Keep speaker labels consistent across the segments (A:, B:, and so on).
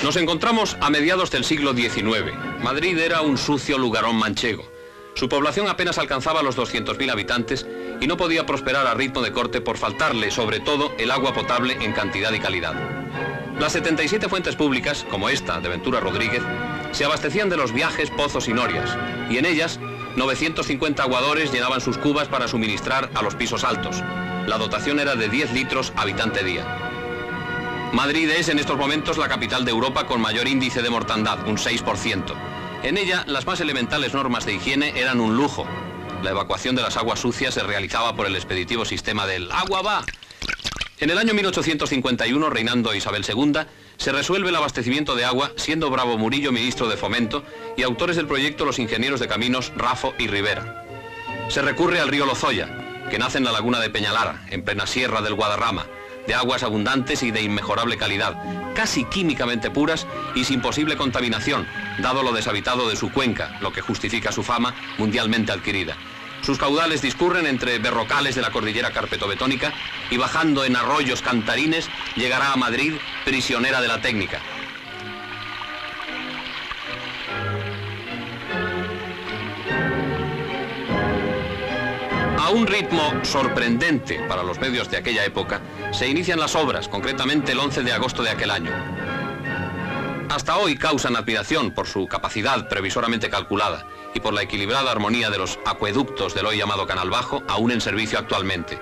A: Nos encontramos a mediados del siglo XIX. Madrid era un sucio lugarón manchego. Su población apenas alcanzaba los 200.000 habitantes y no podía prosperar a ritmo de corte por faltarle, sobre todo, el agua potable en cantidad y calidad. Las 77 fuentes públicas, como esta de Ventura Rodríguez, se abastecían de los Viajes, Pozos y Norias, y en ellas 950 aguadores llenaban sus cubas para suministrar a los pisos altos. La dotación era de 10 litros habitante día. Madrid es en estos momentos la capital de Europa con mayor índice de mortandad, un 6%. En ella, las más elementales normas de higiene eran un lujo. La evacuación de las aguas sucias se realizaba por el expeditivo sistema del «agua va». En el año 1851, reinando Isabel II, se resuelve el abastecimiento de agua, siendo Bravo Murillo ministro de Fomento y autores del proyecto los ingenieros de caminos Rafo y Rivera. Se recurre al río Lozoya, que nace en la laguna de Peñalara, en plena sierra del Guadarrama, de aguas abundantes y de inmejorable calidad, casi químicamente puras y sin posible contaminación, dado lo deshabitado de su cuenca, lo que justifica su fama mundialmente adquirida. Sus caudales discurren entre berrocales de la cordillera carpetobetónica y bajando en arroyos cantarines llegará a Madrid, prisionera de la técnica. A un ritmo sorprendente para los medios de aquella época, se inician las obras, concretamente el 11 de agosto de aquel año. Hasta hoy causan admiración por su capacidad previsoramente calculada y por la equilibrada armonía de los acueductos del hoy llamado Canal Bajo, aún en servicio actualmente.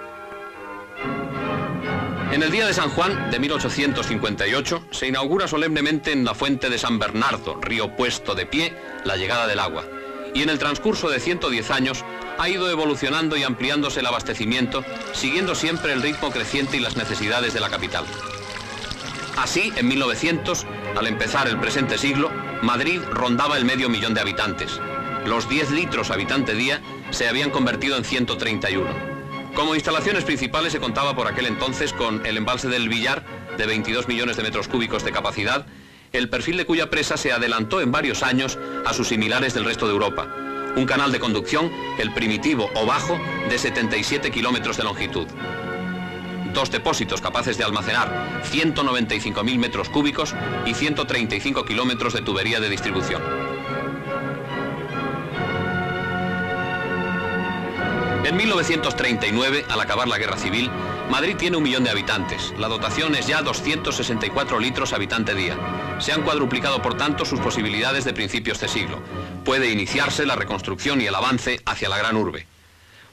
A: En el día de San Juan de 1858 se inaugura solemnemente en la fuente de San Bernardo, río puesto de pie, la llegada del agua. Y en el transcurso de 110 años ha ido evolucionando y ampliándose el abastecimiento, siguiendo siempre el ritmo creciente y las necesidades de la capital. Así, en 1900, al empezar el presente siglo, Madrid rondaba el 500.000 de habitantes. Los 10 litros habitante día se habían convertido en 131. Como instalaciones principales se contaba por aquel entonces con el embalse del Villar, de 22 millones de metros cúbicos de capacidad, el perfil de cuya presa se adelantó en varios años a sus similares del resto de Europa. Un canal de conducción, el primitivo o bajo, de 77 kilómetros de longitud. 2 depósitos capaces de almacenar 195.000 metros cúbicos y 135 kilómetros de tubería de distribución. En 1939, al acabar la Guerra Civil, Madrid tiene 1 millón de habitantes. La dotación es ya 264 litros habitante día. Se han cuadruplicado, por tanto, sus posibilidades de principios de siglo. Puede iniciarse la reconstrucción y el avance hacia la gran urbe.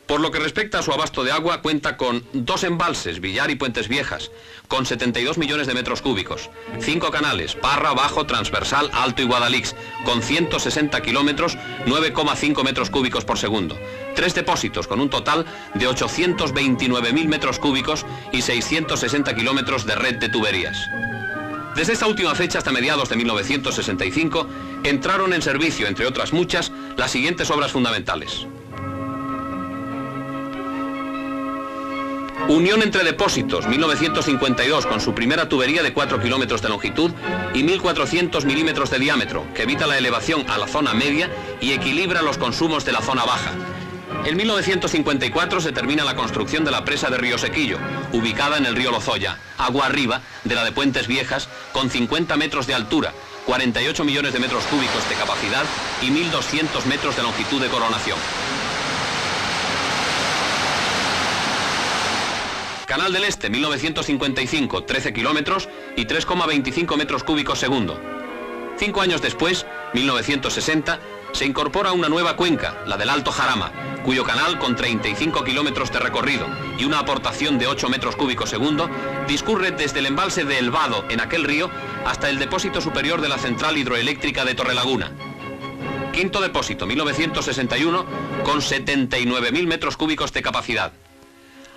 A: Por lo que respecta a su abasto de agua, cuenta con 2 embalses, Villar y Puentes Viejas, con 72 millones de metros cúbicos, 5 canales, Parra, Bajo, Transversal, Alto y Guadalix, con 160 kilómetros, 9,5 metros cúbicos por segundo, 3 depósitos con un total de 829.000 metros cúbicos y 660 kilómetros de red de tuberías. Desde esta última fecha hasta mediados de 1965, entraron en servicio, entre otras muchas, las siguientes obras fundamentales. Unión entre depósitos, 1952, con su primera tubería de 4 kilómetros de longitud y 1.400 milímetros de diámetro, que evita la elevación a la zona media y equilibra los consumos de la zona baja. En 1954 se termina la construcción de la presa de Río Sequillo, ubicada en el río Lozoya, agua arriba de la de Puentes Viejas, con 50 metros de altura, 48 millones de metros cúbicos de capacidad y 1.200 metros de longitud de coronación. Canal del Este, 1955, 13 kilómetros y 3,25 metros cúbicos segundo. 5 años después, 1960, se incorpora una nueva cuenca, la del Alto Jarama, cuyo canal, con 35 kilómetros de recorrido y una aportación de 8 metros cúbicos segundo, discurre desde el embalse de El Vado, en aquel río, hasta el depósito superior de la central hidroeléctrica de Torrelaguna. Quinto depósito, 1961, con 79.000 metros cúbicos de capacidad.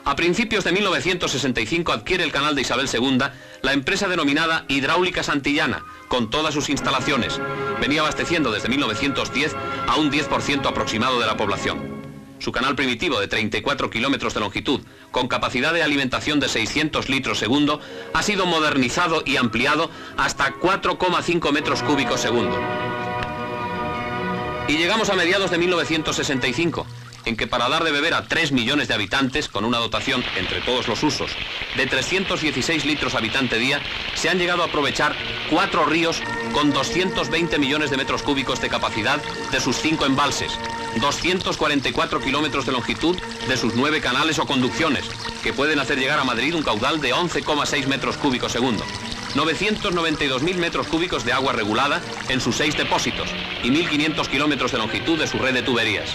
A: A principios de 1965 adquiere el canal de Isabel II la empresa denominada Hidráulica Santillana, con todas sus instalaciones. Venía abasteciendo desde 1910 a un 10% aproximado de la población. Su canal primitivo de 34 kilómetros de longitud, con capacidad de alimentación de 600 litros segundo, ha sido modernizado y ampliado hasta 4,5 metros cúbicos segundo. Y llegamos a mediados de 1965. en que para dar de beber a 3 millones de habitantes, con una dotación entre todos los usos de 316 litros habitante día, se han llegado a aprovechar 4 ríos con 220 millones de metros cúbicos de capacidad de sus 5 embalses, 244 kilómetros de longitud de sus 9 canales o conducciones, que pueden hacer llegar a Madrid un caudal de 11,6 metros cúbicos segundo, 992.000 metros cúbicos de agua regulada en sus 6 depósitos y 1.500 kilómetros de longitud de su red de tuberías.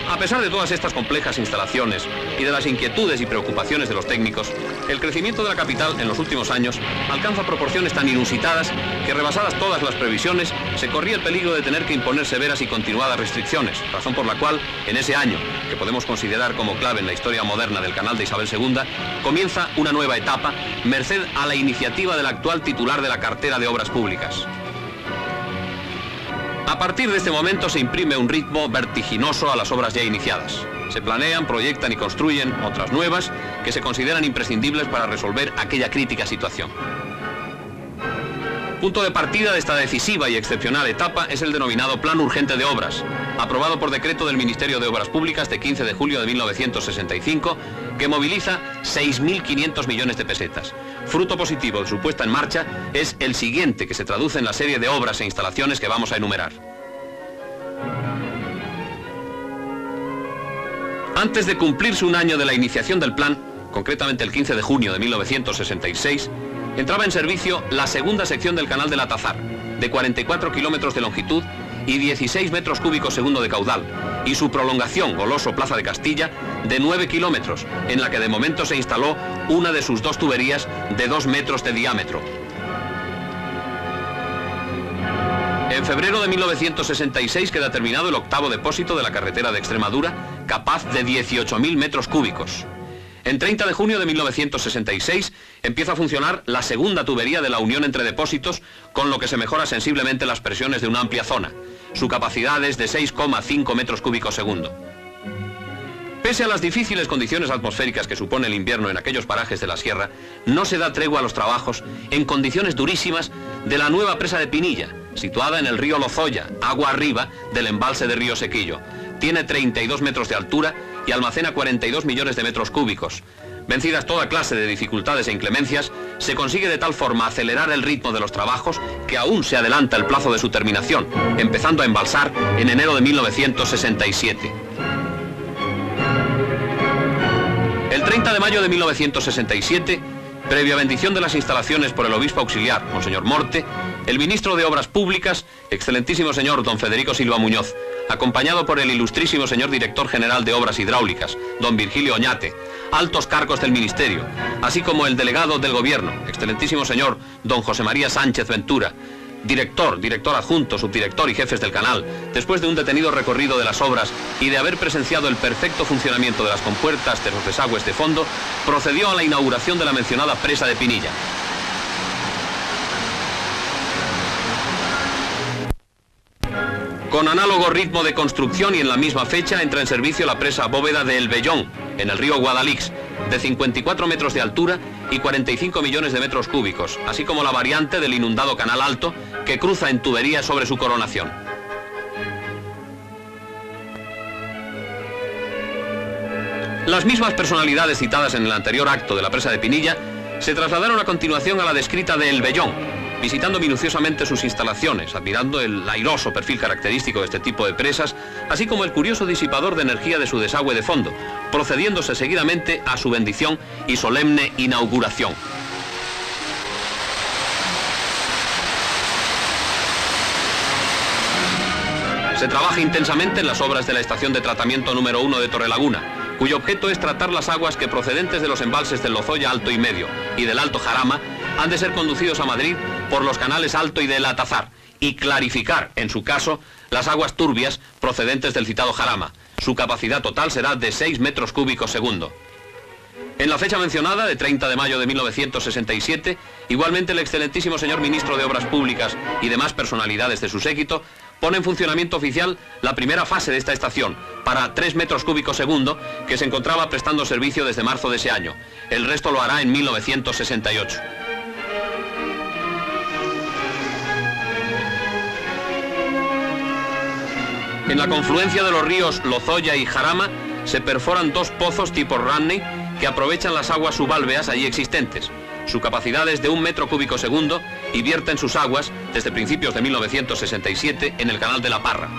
A: A pesar de todas estas complejas instalaciones y de las inquietudes y preocupaciones de los técnicos, el crecimiento de la capital en los últimos años alcanza proporciones tan inusitadas que, rebasadas todas las previsiones, se corría el peligro de tener que imponer severas y continuadas restricciones, razón por la cual, en ese año, que podemos considerar como clave en la historia moderna del canal de Isabel II, comienza una nueva etapa, merced a la iniciativa del actual titular de la cartera de Obras Públicas. A partir de este momento se imprime un ritmo vertiginoso a las obras ya iniciadas. Se planean, proyectan y construyen otras nuevas que se consideran imprescindibles para resolver aquella crítica situación. Punto de partida de esta decisiva y excepcional etapa es el denominado Plan Urgente de Obras, aprobado por decreto del Ministerio de Obras Públicas de 15 de julio de 1965, que moviliza 6.500 millones de pesetas. Fruto positivo de su puesta en marcha es el siguiente, que se traduce en la serie de obras e instalaciones que vamos a enumerar. Antes de cumplirse un año de la iniciación del plan, concretamente el 15 de junio de 1966, entraba en servicio la segunda sección del canal del Atazar, de 44 kilómetros de longitud y 16 metros cúbicos segundo de caudal, y su prolongación, Goloso-Plaza de Castilla, de 9 kilómetros, en la que de momento se instaló una de sus 2 tuberías de 2 metros de diámetro. En febrero de 1966 queda terminado el 8º depósito de la carretera de Extremadura, capaz de 18.000 metros cúbicos. En 30 de junio de 1966 empieza a funcionar la segunda tubería de la unión entre depósitos, con lo que se mejora sensiblemente las presiones de una amplia zona. Su capacidad es de 6,5 metros cúbicos segundo. Pese a las difíciles condiciones atmosféricas que supone el invierno en aquellos parajes de la sierra, no se da tregua a los trabajos en condiciones durísimas de la nueva presa de Pinilla, situada en el río Lozoya, agua arriba del embalse de Río Sequillo. Tiene 32 metros de altura y almacena 42 millones de metros cúbicos. Vencidas toda clase de dificultades e inclemencias, se consigue de tal forma acelerar el ritmo de los trabajos que aún se adelanta el plazo de su terminación, empezando a embalsar en enero de 1967. El 30 de mayo de 1967, previa bendición de las instalaciones por el obispo auxiliar, Monseñor Morte, el ministro de Obras Públicas, excelentísimo señor don Federico Silva Muñoz, acompañado por el ilustrísimo señor director general de Obras Hidráulicas, don Virgilio Oñate, altos cargos del ministerio, así como el delegado del gobierno, excelentísimo señor don José María Sánchez Ventura, director adjunto, subdirector y jefes del canal, después de un detenido recorrido de las obras y de haber presenciado el perfecto funcionamiento de las compuertas de los desagües de fondo, procedió a la inauguración de la mencionada presa de Pinilla. Con análogo ritmo de construcción y en la misma fecha entra en servicio la presa Bóveda de El Vellón, en el río Guadalix, de 54 metros de altura y 45 millones de metros cúbicos, así como la variante del inundado Canal Alto, que cruza en tubería sobre su coronación. Las mismas personalidades citadas en el anterior acto de la presa de Pinilla se trasladaron a continuación a la descrita de El Vellón, visitando minuciosamente sus instalaciones, admirando el airoso perfil característico de este tipo de presas, así como el curioso disipador de energía de su desagüe de fondo, procediéndose seguidamente a su bendición y solemne inauguración. Se trabaja intensamente en las obras de la estación de tratamiento número 1 de Torrelaguna, cuyo objeto es tratar las aguas que, procedentes de los embalses del Lozoya Alto y Medio y del Alto Jarama, han de ser conducidos a Madrid por los canales Alto y del Atazar, y clarificar, en su caso, las aguas turbias procedentes del citado Jarama. Su capacidad total será de 6 metros cúbicos segundo. En la fecha mencionada, de 30 de mayo de 1967, igualmente el excelentísimo señor ministro de Obras Públicas y demás personalidades de su séquito pone en funcionamiento oficial la primera fase de esta estación, para 3 metros cúbicos segundo, que se encontraba prestando servicio desde marzo de ese año. El resto lo hará en 1968. En la confluencia de los ríos Lozoya y Jarama se perforan dos pozos tipo Ramney que aprovechan las aguas subalveas allí existentes. Su capacidad es de 1 metro cúbico segundo y vierten sus aguas desde principios de 1967 en el canal de la Parra.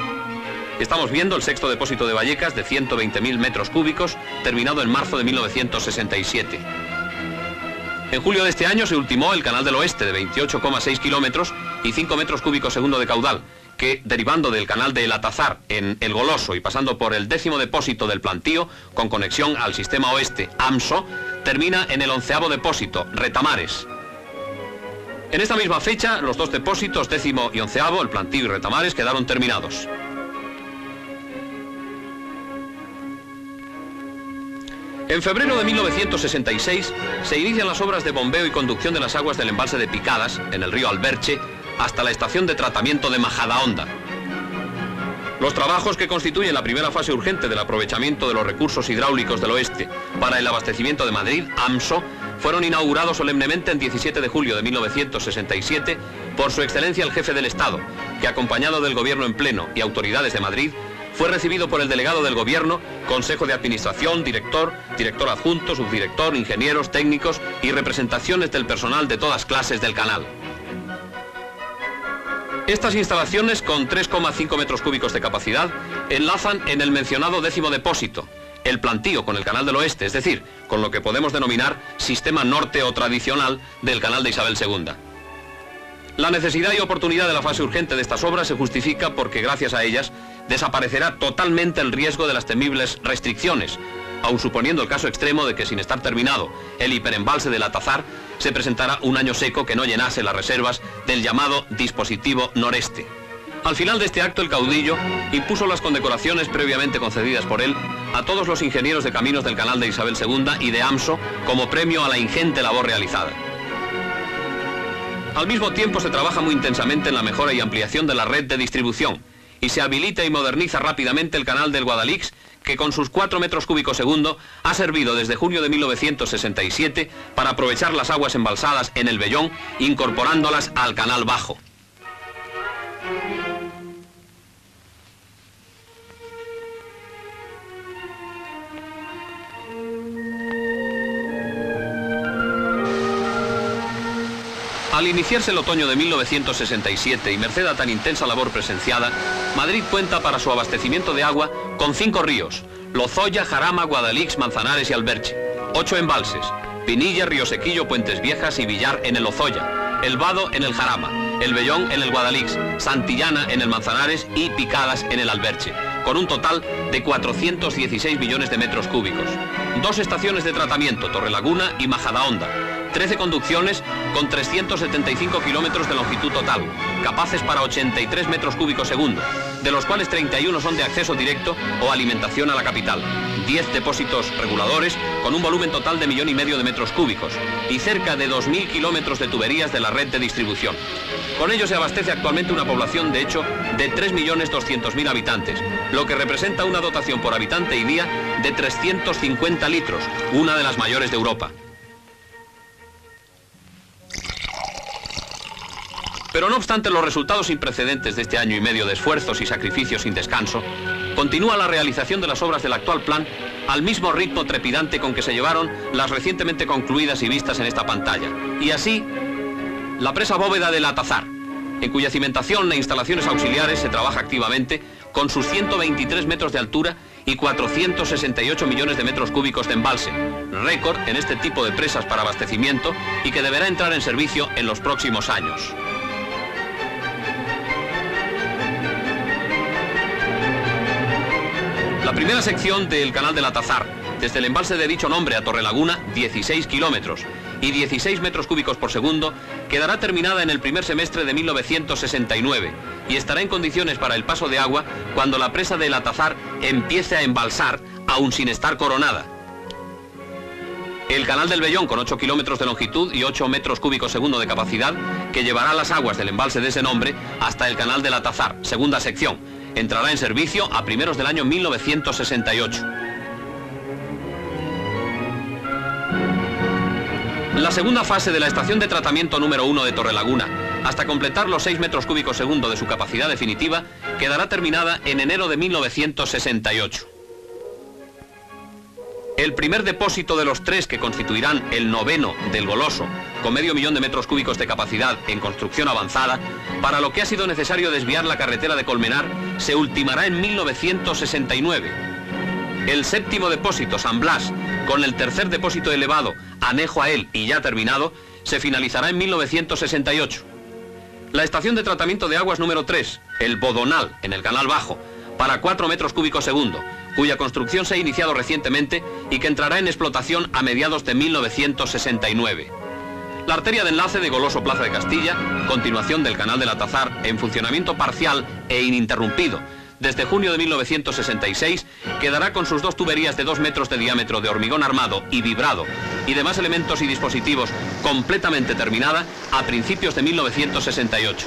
A: Estamos viendo el sexto depósito de Vallecas de 120.000 metros cúbicos, terminado en marzo de 1967. En julio de este año se ultimó el canal del Oeste de 28,6 kilómetros y 5 metros cúbicos segundo de caudal, que, derivando del canal de El Atazar en El Goloso y pasando por el 10º depósito del Plantío, con conexión al sistema oeste AMSO, termina en el 11º depósito, Retamares. En esta misma fecha, los dos depósitos, 10º y 11º, el Plantío y Retamares, quedaron terminados. En febrero de 1966 se inician las obras de bombeo y conducción de las aguas del embalse de Picadas, en el río Alberche, hasta la estación de tratamiento de Majadahonda. Los trabajos que constituyen la primera fase urgente del aprovechamiento de los recursos hidráulicos del oeste para el abastecimiento de Madrid, AMSO, fueron inaugurados solemnemente en 17 de julio de 1967 por Su Excelencia el Jefe del Estado, que acompañado del Gobierno en pleno y autoridades de Madrid, fue recibido por el delegado del Gobierno, Consejo de Administración, director, director adjunto, subdirector, ingenieros, técnicos y representaciones del personal de todas clases del canal. Estas instalaciones, con 3,5 metros cúbicos de capacidad, enlazan en el mencionado 10º depósito, el Plantío con el canal del Oeste, es decir, con lo que podemos denominar sistema norte o tradicional del canal de Isabel II. La necesidad y oportunidad de la fase urgente de estas obras se justifica porque gracias a ellas desaparecerá totalmente el riesgo de las temibles restricciones, aun suponiendo el caso extremo de que sin estar terminado el hiperembalse del Atazar se presentara un año seco que no llenase las reservas del llamado dispositivo noreste. Al final de este acto el caudillo impuso las condecoraciones previamente concedidas por él a todos los ingenieros de caminos del canal de Isabel II y de AMSO como premio a la ingente labor realizada. Al mismo tiempo se trabaja muy intensamente en la mejora y ampliación de la red de distribución y se habilita y moderniza rápidamente el canal del Guadalix, que con sus 4 metros cúbicos segundo ha servido desde junio de 1967 para aprovechar las aguas embalsadas en el Vellón, incorporándolas al canal bajo. Al iniciarse el otoño de 1967 y merced a tan intensa labor presenciada, Madrid cuenta para su abastecimiento de agua con 5 ríos: Lozoya, Jarama, Guadalix, Manzanares y Alberche; 8 embalses: Pinilla, Río Sequillo, Puentes Viejas y Villar en el Lozoya; El Vado en el Jarama; El Vellón en el Guadalix; Santillana en el Manzanares y Picadas en el Alberche, con un total de 416 millones de metros cúbicos. 2 estaciones de tratamiento, Torrelaguna y Majadahonda; 13 conducciones con 375 kilómetros de longitud total, capaces para 83 metros cúbicos segundo, de los cuales 31 son de acceso directo o alimentación a la capital; 10 depósitos reguladores con un volumen total de 1,5 millones de metros cúbicos y cerca de 2.000 kilómetros de tuberías de la red de distribución. Con ello se abastece actualmente una población, de hecho, de 3.200.000 habitantes, lo que representa una dotación por habitante y día de 350 litros, una de las mayores de Europa. Pero no obstante los resultados sin precedentes de este año y medio de esfuerzos y sacrificios sin descanso, continúa la realización de las obras del actual plan al mismo ritmo trepidante con que se llevaron las recientemente concluidas y vistas en esta pantalla. Y así, la presa bóveda del Atazar, en cuya cimentación e instalaciones auxiliares se trabaja activamente, con sus 123 metros de altura y 468 millones de metros cúbicos de embalse, récord en este tipo de presas para abastecimiento y que deberá entrar en servicio en los próximos años. La primera sección del canal del Atazar, desde el embalse de dicho nombre a Torrelaguna, 16 kilómetros y 16 metros cúbicos por segundo, quedará terminada en el primer semestre de 1969 y estará en condiciones para el paso de agua cuando la presa del Atazar empiece a embalsar, aún sin estar coronada. El canal del Vellón, con 8 kilómetros de longitud y 8 metros cúbicos segundo de capacidad, que llevará las aguas del embalse de ese nombre hasta el canal del Atazar, segunda sección, entrará en servicio a primeros del año 1968. La segunda fase de la estación de tratamiento número 1 de Torrelaguna, hasta completar los 6 metros cúbicos segundo de su capacidad definitiva, quedará terminada en enero de 1968. El primer depósito de los 3 que constituirán el noveno del Goloso, con medio millón de metros cúbicos de capacidad en construcción avanzada, para lo que ha sido necesario desviar la carretera de Colmenar, se ultimará en 1969. El séptimo depósito, San Blas, con el tercer depósito elevado, anejo a él y ya terminado, se finalizará en 1968. La estación de tratamiento de aguas número 3, el Bodonal, en el Canal Bajo, para 4 metros cúbicos segundo, cuya construcción se ha iniciado recientemente y que entrará en explotación a mediados de 1969. La arteria de enlace de Goloso Plaza de Castilla, continuación del Canal del Atazar, en funcionamiento parcial e ininterrumpido, desde junio de 1966, quedará con sus 2 tuberías de 2 metros de diámetro de hormigón armado y vibrado y demás elementos y dispositivos completamente terminada a principios de 1968.